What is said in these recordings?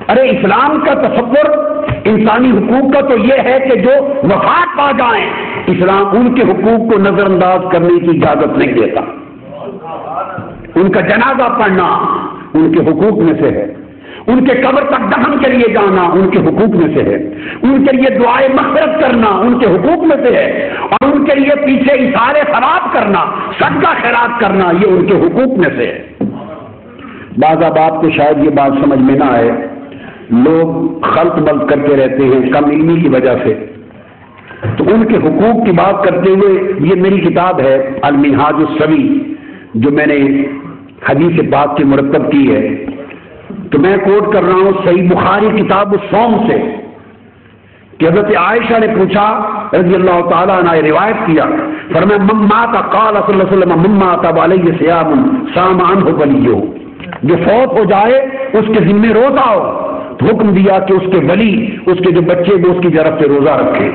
ارے اسلام کا تصور انسانی حقوق کا تو یہ ہے کہ جو وفات پا جائیں، اسلام ان کے حقوق کو نظر انداز کرنے کی اجازت نہیں دیتا. ان کا جنازہ پڑھنا ان کے حقوق میں سے ہے، ان کے قبر تک دفن کے لیے جانا ان کے حقوق میں سے ہے، ان کے لیے دعائے مغفرت کرنا ان کے حقوق میں سے ہے، اور ان کے لیے پیچھے ایثار ثواب کرنا، صدقہ خیرات کرنا یہ ان کے حقوق میں سے ہے. بعض آپ کو شاید یہ بات سمجھ میں نہ آئے، لوگ خلط ملط کرتے رہتے ہیں کم علمی کی وجہ سے. تو ان کے حقوق کی بات کرتے ہوئے یہ میری کتاب ہے المنہاج السوی جو میں نے حدیث پاک کی مرتب کی ہے، تو میں کوٹ کر رہا ہوں صحیح بخاری کتاب الصوم سے کہ حضرت عائشہ نے پوچھا رضی اللہ تعالیٰ عنہ، روایت کیا، فرمایا من مات قال صلی اللہ علیہ وسلم من مات علیہ صیام صام عنہ ولیہ، جو فوت ہو جائے اس کے ذمہ روزہ ہو، حکم دیا کہ اس کے ولی، اس کے جو بچے وہ اس کی طرف سے روزہ رکھیں.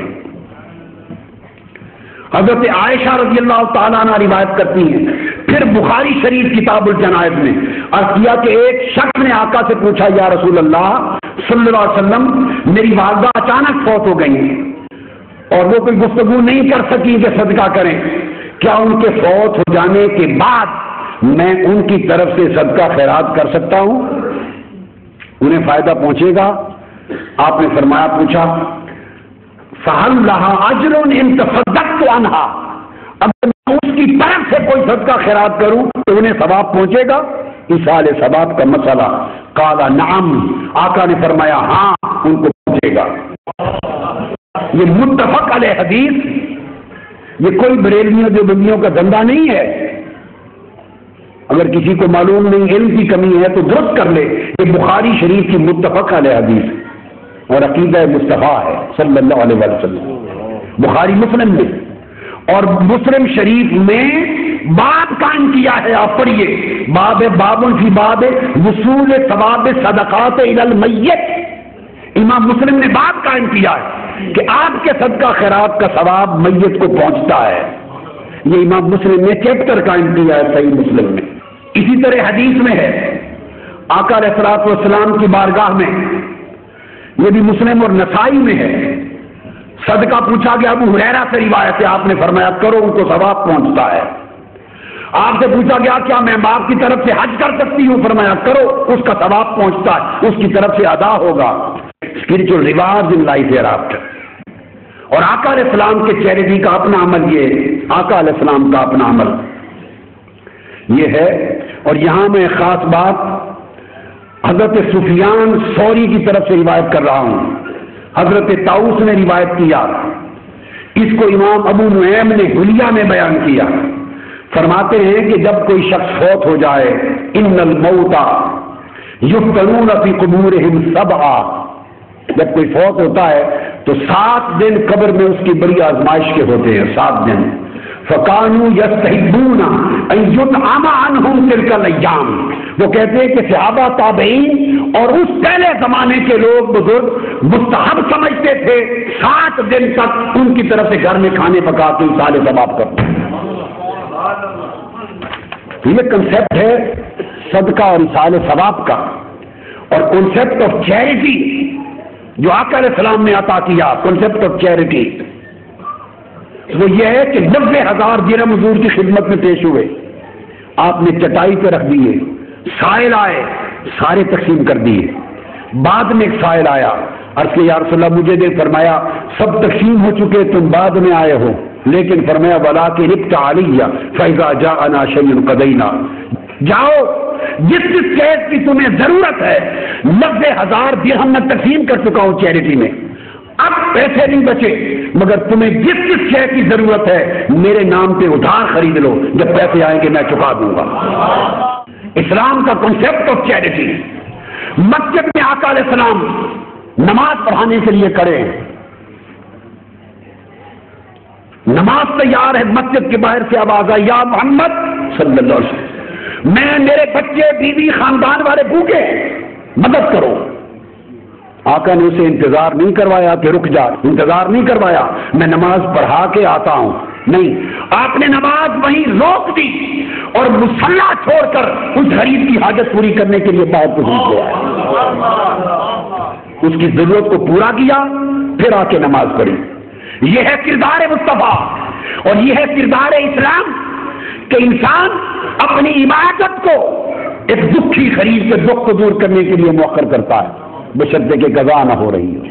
حضرت عائشہ رضی اللہ تعالیٰ عنہ روایت کرتی ہیں. پھر بخاری شریف کتاب الجنائز میں عرض کیا کہ ایک شخص نے آقا سے پوچھا یا رسول اللہ صلی اللہ علیہ وسلم میری والدہ اچانک فوت ہو گئی ہیں اور وہ کوئی گفتگو نہیں کر سکی کہ صدقہ کریں، کیا ان کے فوت ہو جانے کے بعد میں ان کی طرف سے صدقہ خیرات کر سکتا ہوں؟ انہیں فائدہ پہنچے گا؟ آپ نے فرمایا، پوچھا فَهَلْ لَهَا أَجْرٌ إِن تَصَدَّقْتُ عَنْهَا، اگر میں اس کی طرف سے کوئی صدقہ خیرات کروں تو انہیں ثواب پہنچے گا؟ ایصال ثواب کا مسئلہ. قال نعم، آقا نے فرمایا ہاں ان کو پہنچے گا. یہ متفق علیہ حدیث، یہ کوئی بریلویوں دیوبندیوں کا دھندا نہیں ہے. اگر کسی کو معلوم نہیں، علم کی کمی ہے تو درست کر لے. یہ بخاری شریف کی متفق علیہ حدیث اور عقیدہ مصطفیٰ ہے صلی اللہ علیہ وسلم. بخاری مسلم میں اور مسلم شریف میں باب قائم کیا ہے، آپ پڑھیے، باب فی باب وصول ثواب صدقات الی المیت. امام مسلم نے باب قائم کیا ہے کہ آپ کے صدقہ خیرات کا ثواب میت کو پہنچتا ہے. یہ امام مسلم نے چیپٹر قائم کیا ہے صحیح مسلم میں. اسی طرح حدیث میں ہے آقا علیہ الصلوۃ والسلام کی بارگاہ میں، یہ بھی مسلم اور نسائی میں ہے، صدقہ پوچھا گیا. ابو ہریرہ سے روایت ہے، آپ نے فرمایا کرو ان کو ثواب پہنچتا ہے. آپ سے پوچھا گیا کیا میں باپ کی طرف سے حج کر سکتی ہوں؟ فرمایا کرو اس کا ثواب پہنچتا ہے، اس کی طرف سے ادا ہوگا. Spiritual reward in life hereafter. اور آقا علیہ السلام کے چیریٹی کا اپنا عمل، یہ آقا علیہ السلام کا اپنا عمل یہ ہے. اور یہاں میں خاص بات حضرت سفیان ثوری کی طرف سے روایت کر رہا ہوں. حضرت طاؤس نے روایت کیا، اس کو امام ابو نعیم نے حلیہ میں بیان کیا. فرماتے ہیں کہ جب کوئی شخص فوت ہو جائے، ان الموت یفتنون فی قبورہم سبعا، جب کوئی فوت ہوتا ہے تو 7 دن قبر میں اس کی بڑی آزمائش کے ہوتے ہیں. 7 دن. فَقَانُوا يَسْتَحِبُّونَ أَن يُطْعَمَ عَنْهُمْ تِلْكَ الْأَيَّامِ، وہ کہتے ہیں کہ صحابہ تابعین اور اس پہلے زمانے کے لوگ بزرگ مستحب سمجھتے تھے 7 دن تک ان کی طرف سے گھر میں کھانے پکا کے ایصال ثواب کرتے. یہ کنسیپٹ ہے صدقہ اور ایصال ثواب کا. اور کنسیپٹ آف چیریٹی جو آقا علیہ السلام نے عطا کیا، کنسیپٹ آف چیریٹی وہ یہ ہے کہ 90,000 درہم حضور کی خدمت میں پیش ہوئے، آپ نے چٹائی پہ رکھ دیے، سائل آئے سارے تقسیم کر دیے. بعد میں ایک سائل آیا، عرض کہ یا رسول اللہ مجھے دے، فرمایا سب تقسیم ہو چکے، تم بعد میں آئے ہو. لیکن فرمایا وَلَٰكِنِ ابْتَ عَلِيَّ فَإِذَا جَاءَنَا شَيْءٌ قَضَيْنَا، جاؤ جس چیز کی تمہیں ضرورت ہے 90,000 درہم میں تقسیم کر چکا ہوں چیریٹی میں، اب پیسے نہیں بچے، مگر تمہیں جس شے کی ضرورت ہے میرے نام پہ ادھار خرید لو، جب پیسے آئیں گے میں چکا دوں گا. اسلام کا کنسیپٹ آف چیریٹی. مسجد میں آقا علیہ السلام نماز پڑھانے کے لیے کھڑے ہیں، نماز تیار ہے، مسجد کے باہر سے آواز آئی یا محمد صلی اللہ علیہ وسلم، میں میرے بچے بیوی خاندان والے بھوکے ہیں، مدد کرو. آقا نے اسے انتظار نہیں کروایا کہ رک جا، انتظار نہیں کروایا میں نماز پڑھا کے آتا ہوں، نہیں، آپ نے نماز وہیں روک دی اور مصلی چھوڑ کر اس غریب کی حاجت پوری کرنے کے لیے باہر پہنچ گیا. اس کی ضرورت کو پورا کیا، پھر آ کے نماز پڑھی۔ یہ ہے کردار مصطفیٰ، اور یہ ہے کردار اسلام کہ انسان اپنی عبادت کو ایک دکھی خرید سے دکھ کو دور کرنے کے لیے مؤخر کرتا ہے، بشرطے کہ قضا نہ ہو رہی ہو۔